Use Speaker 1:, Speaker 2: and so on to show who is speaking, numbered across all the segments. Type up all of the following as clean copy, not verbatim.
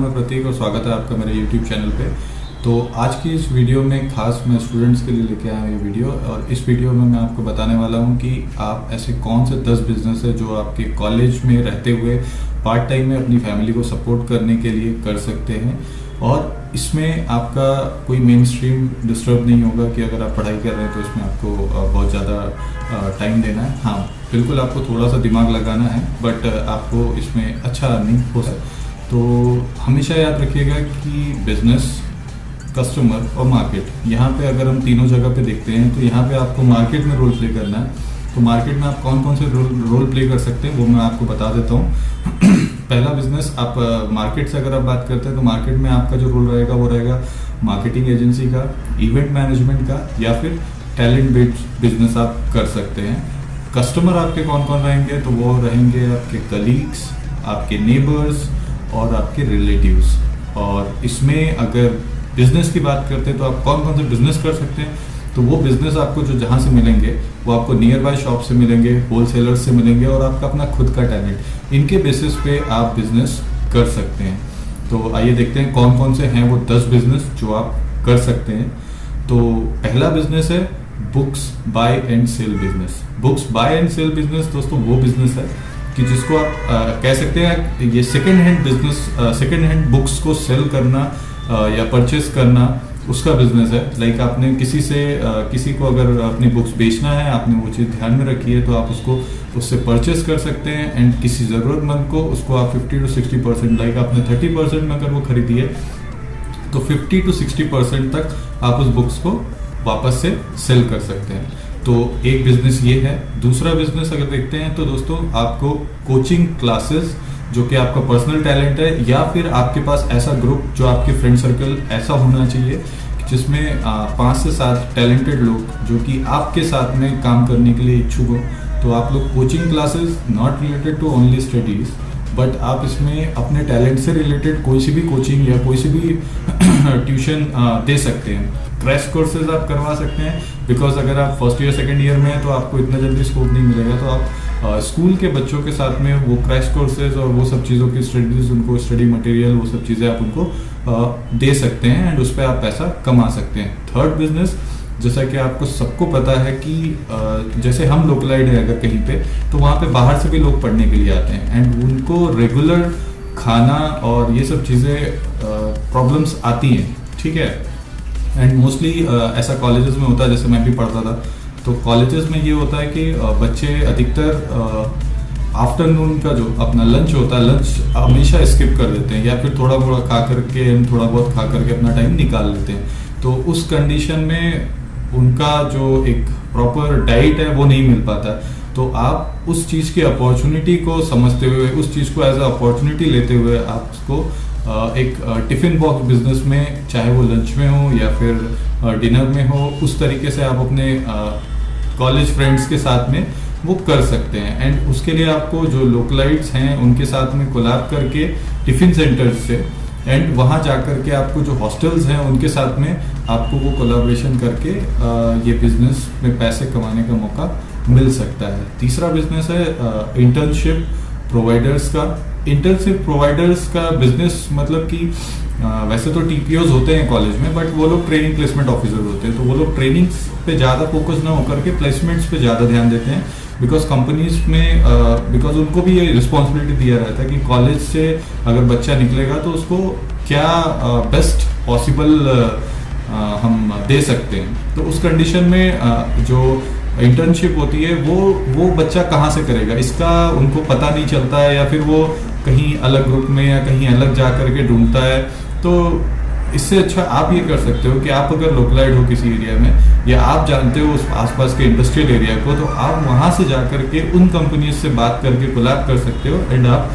Speaker 1: मैं प्रतीक और स्वागत है आपका मेरे YouTube चैनल पे। तो आज की इस वीडियो में खास मैं स्टूडेंट्स के लिए लेके आया हूँ ये वीडियो, और इस वीडियो में मैं आपको बताने वाला हूँ कि आप ऐसे कौन से 10 बिजनेस है जो आपके कॉलेज में रहते हुए पार्ट टाइम में अपनी फैमिली को सपोर्ट करने के लिए कर सकते हैं, और इसमें आपका कोई मेन स्ट्रीम डिस्टर्ब नहीं होगा कि अगर आप पढ़ाई कर रहे हैं तो इसमें आपको बहुत ज़्यादा टाइम देना है। हाँ, बिल्कुल आपको थोड़ा सा दिमाग लगाना है, बट आपको इसमें अच्छा अर्निंग हो सकता। तो हमेशा याद रखिएगा कि बिजनेस, कस्टमर और मार्केट, यहाँ पे अगर हम तीनों जगह पे देखते हैं तो यहाँ पे आपको मार्केट में रोल प्ले करना है। तो मार्केट में आप कौन कौन से रोल प्ले कर सकते हैं वो मैं आपको बता देता हूँ। पहला बिजनेस, आप मार्केट से अगर आप बात करते हैं तो मार्केट में आपका जो रोल रहेगा वो रहेगा मार्केटिंग एजेंसी का, इवेंट मैनेजमेंट का, या फिर टैलेंट बेस्ड बिजनेस आप कर सकते हैं। कस्टमर आपके कौन कौन रहेंगे, तो वो रहेंगे आपके कलीग्स, आपके नेबर्स और आपके रिलेटिव्स। और इसमें अगर बिजनेस की बात करते हैं तो आप कौन कौन से बिजनेस कर सकते हैं, तो वो बिजनेस आपको जो जहाँ से मिलेंगे वो आपको नियर बाय शॉप से मिलेंगे, होलसेलर्स से मिलेंगे, और आपका अपना खुद का टैलेंट, इनके बेसिस पे आप बिजनेस कर सकते हैं। तो आइए देखते हैं कौन कौन से हैं वो 10 बिजनेस जो आप कर सकते हैं। तो पहला बिजनेस है books buy and sell business. Books buy and sell business दोस्तों वो बिजनेस है कि जिसको आप कह सकते हैं ये second hand business, second hand books को सेल करना या परचेस करना, उसका बिजनेस है। लाइक आपने किसी को अगर अपनी बुक्स बेचना है, आपने वो चीज़ ध्यान में रखी है, तो आप उससे परचेस कर सकते हैं, एंड किसी ज़रूरतमंद को उसको आप 50 to 60%, लाइक आपने 30% में अगर वो खरीदी है तो 50 to 60% तक आप उस बुक्स को वापस से सेल कर सकते हैं। तो एक बिजनेस ये है। दूसरा बिजनेस अगर देखते हैं तो दोस्तों आपको कोचिंग क्लासेस, जो कि आपका पर्सनल टैलेंट है, या फिर आपके पास ऐसा ग्रुप जो आपके फ्रेंड सर्कल ऐसा होना चाहिए जिसमें 5 से 7 टैलेंटेड लोग जो कि आपके साथ में काम करने के लिए इच्छुक हो। तो आप लोग coaching classes, not related to only studies, but आप इसमें अपने टैलेंट से रिलेटेड कोई सी भी कोचिंग या कोई सी भी ट्यूशन दे सकते हैं। क्रैश कोर्सेज आप करवा सकते हैं, बिकॉज अगर आप फर्स्ट ईयर सेकेंड ईयर में हैं तो आपको इतना जल्दी स्कोप नहीं मिलेगा। तो आप स्कूल के बच्चों के साथ में वो क्रैश कोर्सेज और वो सब चीज़ों की स्टडीज, उनको स्टडी मटेरियल, वो सब चीज़ें आप उनको दे सकते हैं, एंड उस पर आप पैसा कमा सकते हैं। थर्ड बिजनेस, जैसा कि आपको सबको पता है कि जैसे हम लोकलाइड है अगर कहीं पे, तो वहाँ पे बाहर से भी लोग पढ़ने के लिए आते हैं, एंड उनको रेगुलर खाना और ये सब चीज़ें प्रॉब्लम्स आती हैं, ठीक है। एंड मोस्टली ऐसा कॉलेजेस में होता है, जैसे मैं भी पढ़ता था, तो कॉलेजेस में ये होता है कि बच्चे अधिकतर आफ्टरनून का जो अपना लंच होता है, लंच हमेशा स्किप कर देते हैं, या फिर थोड़ा बहुत खा करके अपना टाइम निकाल लेते हैं। तो उस कंडीशन में उनका जो एक प्रॉपर डाइट है वो नहीं मिल पाता। तो आप उस चीज़ की अपॉर्चुनिटी को समझते हुए, उस चीज़ को एज अ अपॉर्चुनिटी लेते हुए, आप उसको एक टिफ़िन बॉक्स बिजनेस में, चाहे वो लंच में हो या फिर डिनर में हो, उस तरीके से आप अपने कॉलेज फ्रेंड्स के साथ में वो कर सकते हैं। एंड उसके लिए आपको जो लोकलाइट्स हैं उनके साथ में कोलैब करके टिफ़िन सेंटर्स से, एंड वहाँ जा कर के आपको जो हॉस्टल्स हैं उनके साथ में आपको वो कोलैबोरेशन करके ये बिजनेस में पैसे कमाने का मौका मिल सकता है। तीसरा बिजनेस है इंटर्नशिप प्रोवाइडर्स का। इंटर्नशिप प्रोवाइडर्स का बिजनेस मतलब कि वैसे तो टीपीओज होते हैं कॉलेज में, बट वो लोग ट्रेनिंग प्लेसमेंट ऑफिसर होते हैं, तो वो लोग ट्रेनिंग्स पे ज़्यादा फोकस ना होकर के प्लेसमेंट्स पे ज़्यादा ध्यान देते हैं। बिकॉज कंपनीज में बिकॉज उनको भी ये रिस्पॉन्सिबिलिटी दिया रहता है कि कॉलेज से अगर बच्चा निकलेगा तो उसको क्या बेस्ट पॉसिबल हम दे सकते हैं। तो उस कंडीशन में जो इंटर्नशिप होती है वो बच्चा कहाँ से करेगा, इसका उनको पता नहीं चलता है, या फिर वो कहीं अलग ग्रुप में या कहीं अलग जा करके ढूंढता है। तो इससे अच्छा आप ये कर सकते हो कि आप अगर लोकलाइड हो किसी एरिया में, या आप जानते हो उस आसपास के इंडस्ट्रियल एरिया को, तो आप वहाँ से जा करके उन कंपनीज से बात करके कोलैब कर सकते हो, एंड आप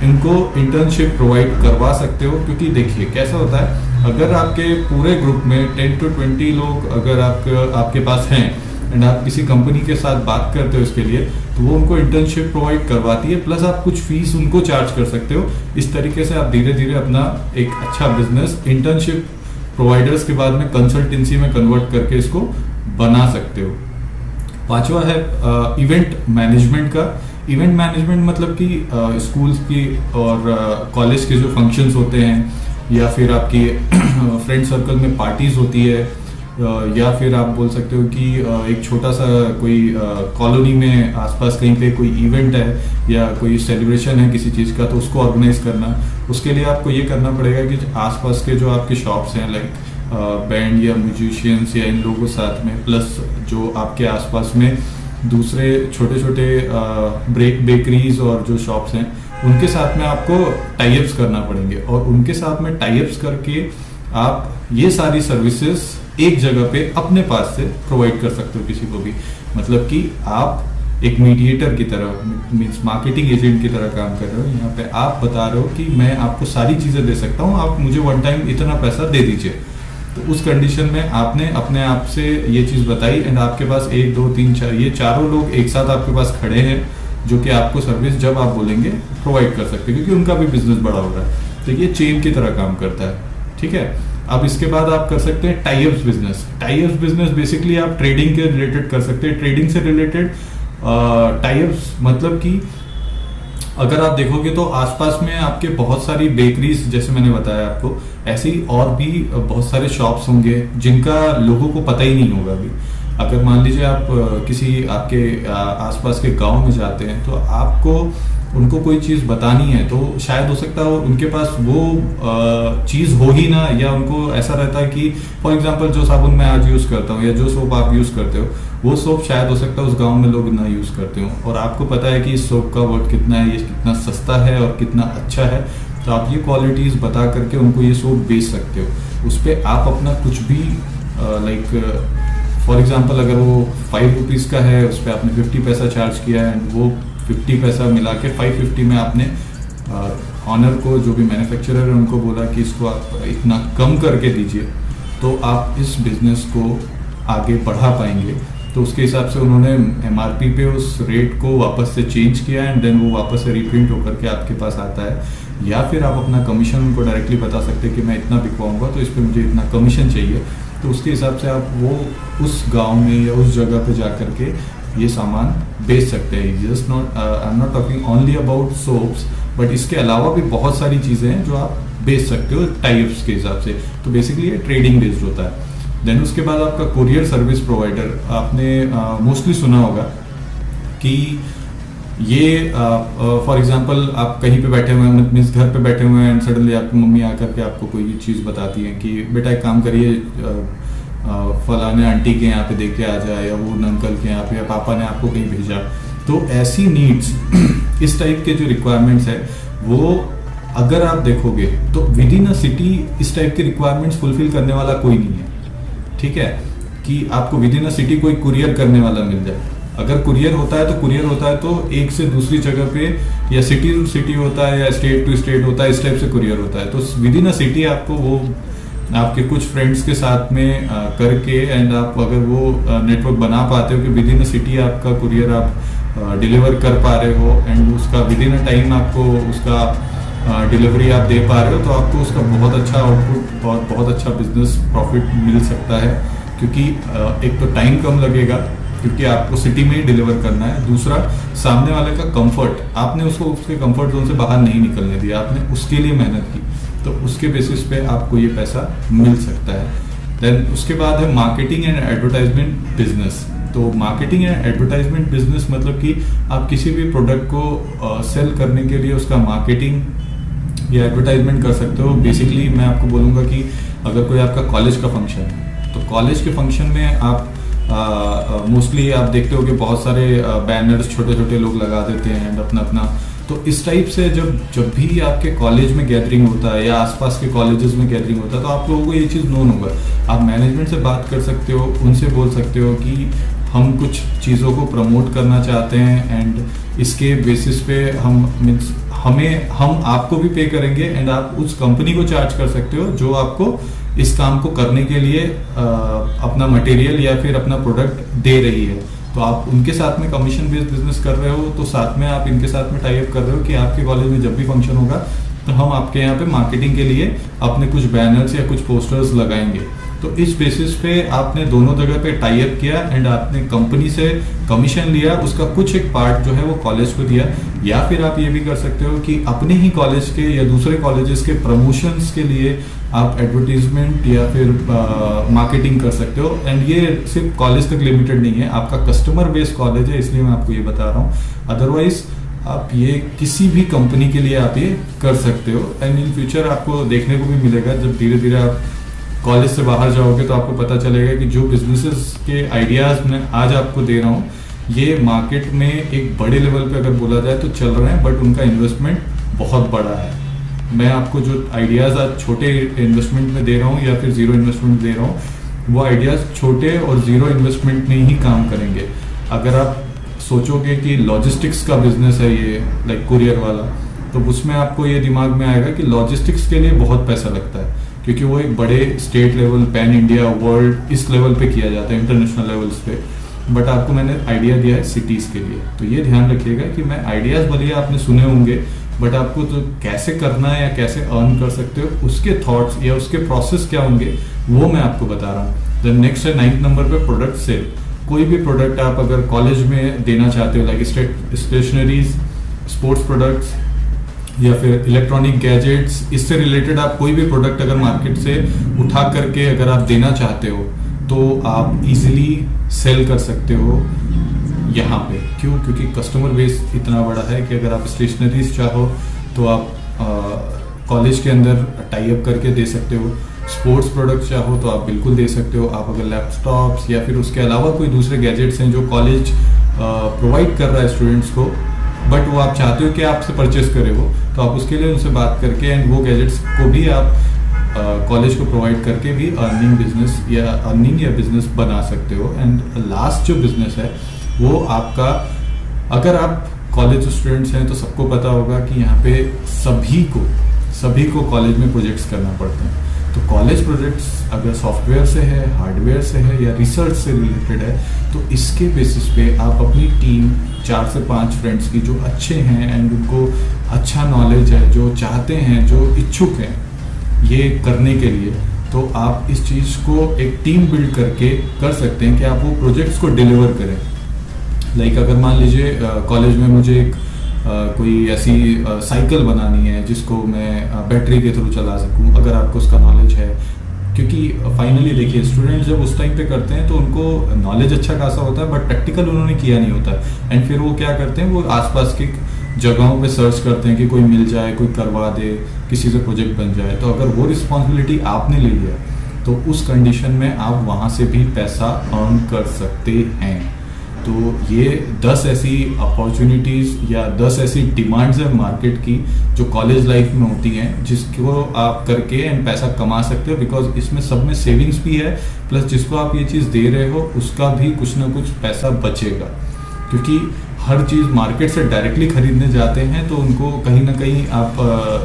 Speaker 1: इनको इंटर्नशिप प्रोवाइड करवा सकते हो। क्योंकि देखिए कैसा होता है, अगर आपके पूरे ग्रुप में 10 to 20 लोग अगर आपके पास हैं, एंड आप किसी कंपनी के साथ बात करते हो इसके लिए, तो वो उनको इंटर्नशिप प्रोवाइड करवाती है, प्लस आप कुछ फीस उनको चार्ज कर सकते हो। इस तरीके से आप धीरे धीरे अपना एक अच्छा बिजनेस इंटर्नशिप प्रोवाइडर्स के बाद में कंसल्टेंसी में कन्वर्ट करके इसको बना सकते हो। पांचवा है इवेंट मैनेजमेंट का। इवेंट मैनेजमेंट मतलब कि स्कूल्स की और कॉलेज के जो फंक्शंस होते हैं, या फिर आपकी फ्रेंड सर्कल में पार्टीज होती है, या फिर आप बोल सकते हो कि एक छोटा सा कोई कॉलोनी में आसपास कहीं पे कोई इवेंट है या कोई सेलिब्रेशन है किसी चीज़ का, तो उसको ऑर्गेनाइज करना। उसके लिए आपको ये करना पड़ेगा कि आसपास के जो आपके शॉप्स हैं, लाइक बैंड या म्यूजिशियंस या इन लोगों के साथ में, प्लस जो आपके आसपास में दूसरे छोटे छोटे बेकरीज और जो शॉप्स हैं, उनके साथ में आपको टाइप्स करना पड़ेंगे, और उनके साथ में टाइप्स करके आप ये सारी सर्विसेज एक जगह पे अपने पास से प्रोवाइड कर सकते हो किसी को भी। मतलब कि आप एक मीडिएटर की तरह, मीन्स मार्केटिंग एजेंट की तरह काम कर रहे हो। यहाँ पे आप बता रहे हो कि मैं आपको सारी चीज़ें दे सकता हूँ, आप मुझे वन टाइम इतना पैसा दे दीजिए। तो उस कंडीशन में आपने अपने आप से ये चीज़ बताई, एंड आपके पास 1 2 3 4 ये चारों लोग एक साथ आपके पास खड़े हैं, जो कि आपको सर्विस जब आप बोलेंगे प्रोवाइड कर सकते हैं, क्योंकि उनका भी बिजनेस बड़ा हो रहा है। तो ये चेन की तरह काम करता है, ठीक है। अब इसके बाद आप कर सकते हैं types business. Types business basically आप ट्रेडिंग के रिलेटेड कर सकते हैं। ट्रेडिंग से रिलेटेड टाइप्स मतलब कि अगर आप देखोगे तो आसपास में आपके बहुत सारी बेकरीज, जैसे मैंने बताया आपको, ऐसे ही और भी बहुत सारे शॉप्स होंगे जिनका लोगों को पता ही नहीं होगा अभी। अगर मान लीजिए आप किसी आपके आसपास के गांव में जाते हैं, तो आपको उनको कोई चीज़ बतानी है, तो शायद हो सकता है उनके पास वो चीज़ हो ही ना, या उनको ऐसा रहता है कि फॉर एग्जांपल जो साबुन मैं आज यूज़ करता हूँ या जो सोप आप यूज़ करते हो, वो सोप शायद हो सकता है उस गांव में लोग ना यूज़ करते हो, और आपको पता है कि इस सोप का वर्थ कितना है, ये कितना सस्ता है और कितना अच्छा है। तो आप ये क्वालिटीज़ बता करके उनको ये सोप बेच सकते हो। उस पर आप अपना कुछ भी लाइक फॉर एग्जाम्पल अगर वो 5 रुपीज़ का है, उस पर आपने 50 पैसा चार्ज किया है, एंड वो 50 पैसा मिला के 550 में आपने ऑनर को, जो भी मैन्युफैक्चरर है, उनको बोला कि इसको आप इतना कम करके दीजिए, तो आप इस बिजनेस को आगे बढ़ा पाएंगे। तो उसके हिसाब से उन्होंने MRP पे उस रेट को वापस से चेंज किया, एंड देन वो वापस से रिप्रिंट होकर के आपके पास आता है। या फिर आप अपना कमीशन उनको डायरेक्टली बता सकते हैं कि मैं इतना बिकवाऊंगा, तो इस पर मुझे इतना कमीशन चाहिए। तो उसके हिसाब से आप वो उस गांव में या उस जगह पे जा कर के ये सामान बेच सकते हैं। Just not I am not talking only about soaps, but इसके अलावा भी बहुत सारी चीज़ें हैं जो आप बेच सकते हो टाइप्स के हिसाब से। तो बेसिकली ये ट्रेडिंग बेस्ड होता है। देन उसके बाद आपका कुरियर सर्विस प्रोवाइडर, आपने मोस्टली सुना होगा कि ये फॉर एग्जांपल आप कहीं पे बैठे हुए हैं, मीन्स घर पे बैठे हुए हैं, एंड सडनली आपकी मम्मी आकर के आपको कोई चीज़ बताती है कि बेटा एक काम करिए, फलाने आंटी के यहाँ पे देख के आ जाए, या वो अंकल के यहाँ पे, या पापा ने आपको कहीं भेजा। तो ऐसी नीड्स इस टाइप के जो रिक्वायरमेंट्स है, वो अगर आप देखोगे तो विद इन अ सिटी इस टाइप के रिक्वायरमेंट्स फुलफिल करने वाला कोई नहीं है, ठीक है। कि आपको विद इन अ सिटी कोई कुरियर करने वाला मिल जाए। अगर कुरियर होता है तो एक से दूसरी जगह पे, या सिटी टू सिटी होता है, या स्टेट टू स्टेट होता है, इस टाइप से कुरियर होता है। तो विद इन अ सिटी आपको वो आपके कुछ फ्रेंड्स के साथ में करके, एंड आप अगर वो नेटवर्क बना पाते हो कि विद इन अ सिटी आपका कुरियर आप डिलीवर कर पा रहे हो, एंड उसका विद इन अ टाइम आपको उसका डिलीवरी आप दे पा रहे हो, तो आपको उसका बहुत अच्छा आउटपुट और बहुत अच्छा बिजनेस प्रॉफिट मिल सकता है। क्योंकि एक तो टाइम कम लगेगा, क्योंकि आपको सिटी में ही डिलीवर करना है। दूसरा, सामने वाले का कंफर्ट, आपने उसको उसके कंफर्ट जोन से बाहर नहीं निकलने दिया, आपने उसके लिए मेहनत की, तो उसके बेसिस पे आपको ये पैसा मिल सकता है। देन उसके बाद है मार्केटिंग एंड एडवर्टाइजमेंट बिजनेस। तो मार्केटिंग एंड एडवर्टाइजमेंट बिजनेस मतलब कि आप किसी भी प्रोडक्ट को सेल करने के लिए उसका मार्केटिंग या एडवर्टाइजमेंट कर सकते हो। बेसिकली मैं आपको बोलूँगा कि अगर कोई आपका कॉलेज का फंक्शन है, तो कॉलेज के फंक्शन में आप मोस्टली आप देखते हो कि बहुत सारे बैनर्स छोटे छोटे लोग लगा देते हैं, एंड अपना अपना। तो इस टाइप से जब भी आपके कॉलेज में गैदरिंग होता है या आसपास के कॉलेजेस में गैदरिंग होता है, तो आप लोगों को ये चीज़ नोन होगा। आप मैनेजमेंट से बात कर सकते हो, उनसे बोल सकते हो कि हम कुछ चीज़ों को प्रमोट करना चाहते हैं, एंड इसके बेसिस पे हम आपको भी पे करेंगे, एंड आप उस कंपनी को चार्ज कर सकते हो जो आपको इस काम को करने के लिए अपना मटेरियल या फिर अपना प्रोडक्ट दे रही है। तो आप उनके साथ में कमीशन बेस्ड बिजनेस कर रहे हो, तो साथ में आप इनके साथ में टाई अप कर रहे हो कि आपके कॉलेज में जब भी फंक्शन होगा, तो हम आपके यहाँ पे मार्केटिंग के लिए अपने कुछ बैनर्स या कुछ पोस्टर्स लगाएंगे। तो इस बेसिस पे आपने दोनों जगह पे टाई अप किया एंड आपने कंपनी से कमीशन लिया, उसका कुछ एक पार्ट जो है वो कॉलेज को दिया। या फिर आप ये भी कर सकते हो कि अपने ही कॉलेज के या दूसरे कॉलेजेस के प्रमोशंस के लिए आप एडवर्टीजमेंट या फिर मार्केटिंग कर सकते हो। एंड ये सिर्फ कॉलेज तक लिमिटेड नहीं है, आपका कस्टमर बेस कॉलेज है, इसलिए मैं आपको ये बता रहा हूँ। अदरवाइज आप ये किसी भी कंपनी के लिए आप ये कर सकते हो। एंड इन फ्यूचर आपको देखने को भी मिलेगा, जब धीरे धीरे आप कॉलेज से बाहर जाओगे तो आपको पता चलेगा कि जो बिजनेसेस के आइडियाज मैं आज आपको दे रहा हूँ ये मार्केट में एक बड़े लेवल पे अगर बोला जाए तो चल रहे हैं, बट उनका इन्वेस्टमेंट बहुत बड़ा है। मैं आपको जो आइडियाज आज छोटे इन्वेस्टमेंट में दे रहा हूँ या फिर जीरो इन्वेस्टमेंट दे रहा हूँ, वो आइडियाज छोटे और जीरो इन्वेस्टमेंट में ही काम करेंगे। अगर आप सोचोगे कि लॉजिस्टिक्स का बिजनेस है ये, लाइक कुरियर वाला, तो उसमें आपको ये दिमाग में आएगा कि लॉजिस्टिक्स के लिए बहुत पैसा लगता है, क्योंकि वो एक बड़े state level, pan India, world, इस लेवल पे किया जाता है, इंटरनेशनल लेवल्स पे। बट आपको मैंने आइडिया दिया है सिटीज़ के लिए, तो ये ध्यान रखिएगा कि मैं आइडियाज़ भले आपने सुने होंगे, बट आपको तो कैसे करना है या कैसे अर्न कर सकते हो उसके थॉट्स या उसके प्रोसेस क्या होंगे वो मैं आपको बता रहा हूँ। देन नेक्स्ट है 9th नंबर पे प्रोडक्ट सेल। कोई भी प्रोडक्ट आप अगर कॉलेज में देना चाहते हो, लाइक स्टेशनरीज, स्पोर्ट्स प्रोडक्ट्स या फिर इलेक्ट्रॉनिक गैजेट्स, इससे रिलेटेड आप कोई भी प्रोडक्ट अगर मार्केट से उठा करके अगर आप देना चाहते हो तो आप इजीली सेल कर सकते हो यहाँ पे। क्यों? क्योंकि कस्टमर बेस इतना बड़ा है कि अगर आप स्टेशनरीज चाहो तो आप कॉलेज के अंदर टाई अप करके दे सकते हो, स्पोर्ट्स प्रोडक्ट्स चाहो तो आप बिल्कुल दे सकते हो। आप अगर लैपटॉप्स या फिर उसके अलावा कोई दूसरे गैजेट्स हैं जो कॉलेज प्रोवाइड कर रहा है स्टूडेंट्स को, बट वो आप चाहते हो कि आपसे परचेस करे वो, तो आप उसके लिए उनसे बात करके एंड वो गैजेट्स को भी आप कॉलेज को प्रोवाइड करके भी अर्निंग या बिजनेस बना सकते हो। एंड लास्ट जो बिजनेस है वो आपका, अगर आप कॉलेज स्टूडेंट्स हैं तो सबको पता होगा कि यहाँ पे सभी को कॉलेज में प्रोजेक्ट्स करना पड़ते हैं। तो कॉलेज प्रोजेक्ट्स अगर सॉफ्टवेयर से है, हार्डवेयर से है या रिसर्च से रिलेटेड है, तो इसके बेसिस पे आप अपनी टीम 4 से 5 फ्रेंड्स की जो अच्छे हैं एंड उनको अच्छा नॉलेज है, जो चाहते हैं, जो इच्छुक हैं ये करने के लिए, तो आप इस चीज़ को एक टीम बिल्ड करके कर सकते हैं कि आप वो प्रोजेक्ट्स को डिलीवर करें। लाइक अगर मान लीजिए कॉलेज में मुझे एक कोई ऐसी साइकिल बनानी है जिसको मैं बैटरी के थ्रू चला सकूं, अगर आपको उसका नॉलेज है, क्योंकि फाइनली देखिए स्टूडेंट्स जब उस टाइम पे करते हैं तो उनको नॉलेज अच्छा खासा होता है बट प्रैक्टिकल उन्होंने किया नहीं होता है। एंड फिर वो क्या करते हैं, वो आसपास की जगहों पे सर्च करते हैं कि कोई मिल जाए, कोई करवा दे, किसी से प्रोजेक्ट बन जाए। तो अगर वो रिस्पॉन्सिबिलिटी आपने ले लिया तो उस कंडीशन में आप वहाँ से भी पैसा अर्न कर सकते हैं। तो ये 10 ऐसी अपॉर्चुनिटीज़ या 10 ऐसी डिमांड्स है मार्केट की जो कॉलेज लाइफ में होती हैं, जिसको आप करके एंड पैसा कमा सकते हो। बिकॉज इसमें सब में सेविंग्स भी है, प्लस जिसको आप ये चीज़ दे रहे हो उसका भी कुछ ना कुछ पैसा बचेगा। क्योंकि हर चीज़ मार्केट से डायरेक्टली खरीदने जाते हैं तो उनको कहीं ना कहीं आप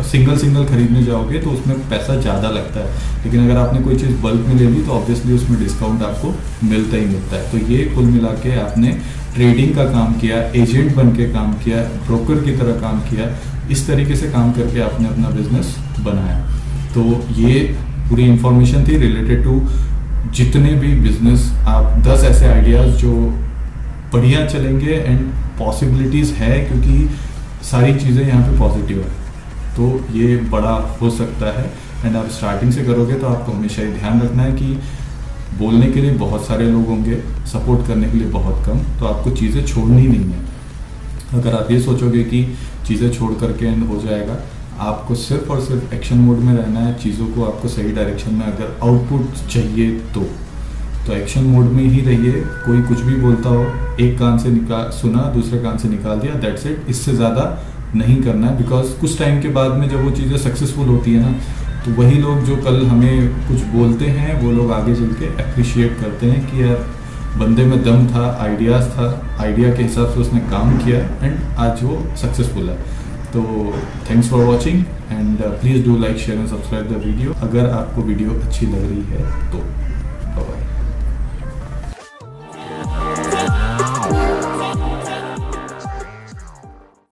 Speaker 1: सिंगल खरीदने जाओगे तो उसमें पैसा ज़्यादा लगता है। लेकिन अगर आपने कोई चीज़ बल्क में ले ली तो ऑब्वियसली उसमें डिस्काउंट आपको मिलता ही मिलता है। तो ये कुल मिला के आपने ट्रेडिंग का काम किया, एजेंट बन के काम किया, ब्रोकर की तरह काम किया, इस तरीके से काम करके आपने अपना बिजनेस बनाया। तो ये पूरी इंफॉर्मेशन थी रिलेटेड टू जितने भी बिजनेस, आप 10 ऐसे आइडियाज़ जो बढ़िया चलेंगे एंड पॉसिबिलिटीज़ है, क्योंकि सारी चीज़ें यहाँ पे पॉजिटिव है, तो ये बड़ा हो सकता है। एंड आप स्टार्टिंग से करोगे तो आपको हमेशा ये ध्यान रखना है कि बोलने के लिए बहुत सारे लोग होंगे, सपोर्ट करने के लिए बहुत कम, तो आपको चीज़ें छोड़नी नहीं है। अगर आप ये सोचोगे कि चीज़ें छोड़ करके एंड हो जाएगा, आपको सिर्फ और सिर्फ एक्शन मोड में रहना है। चीज़ों को आपको सही डायरेक्शन में अगर आउटपुट चाहिए तो एक्शन मोड में ही रहिए। कोई कुछ भी बोलता हो, एक कान से सुना, दूसरे कान से निकाल दिया, दैट्स इट। इससे ज़्यादा नहीं करना है। बिकॉज कुछ टाइम के बाद में जब वो चीज़ें सक्सेसफुल होती है ना, तो वही लोग जो कल हमें कुछ बोलते हैं वो लोग आगे चल के अप्रिशिएट करते हैं कि यार बंदे में दम था, आइडियाज़ था, आइडिया के हिसाब से उसने काम किया एंड आज वो सक्सेसफुल है। तो thanks for watching and please do like, share and subscribe the video अगर आपको वीडियो अच्छी लग रही है तो।